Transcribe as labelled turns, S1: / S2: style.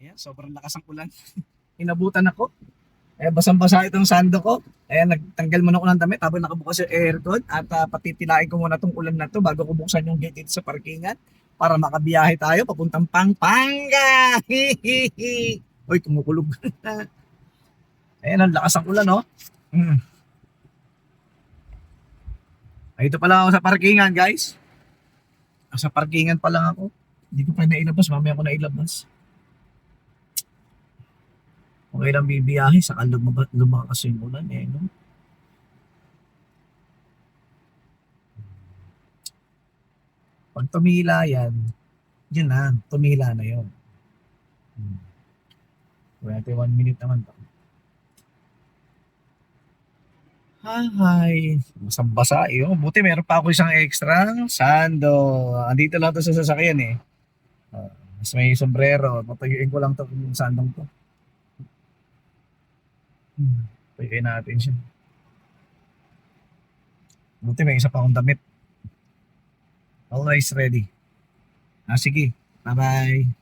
S1: Ayan, sobrang lakas ng ulan. Inabutan ako. Basang-basa itong sando ko. Ayan, nagtanggal muna ako ng damit habang nakabukas yung aircon at patitilain ko muna itong ulan na to bago ko buksan yung gate dito sa parkingan para makabiyahe tayo papuntang Pampanga. Uy, kumukulog. Ayan, ang lakas ng ulan, no? Mm. Ay, ito pala ako sa parkingan, guys. Sa parkingan pa lang ako. Hindi ko pa nailabas. Mamaya ko nailabas. Okay lang bibiyahe. Saka lumakas yung ulan, eh, no? Pag tumila yan, yun na. Tumila na yun. 21 minute naman to. Hi. Basang-basa eh. Oh, buti meron pa ako isang extra sando. Andito lang to sa sasakyan eh. Mas may sombrero. Patuyuin ko lang to yung sandong to. Tuyuin natin siya. Buti may isa pa akong damit. Always ready. Sige. Bye-bye.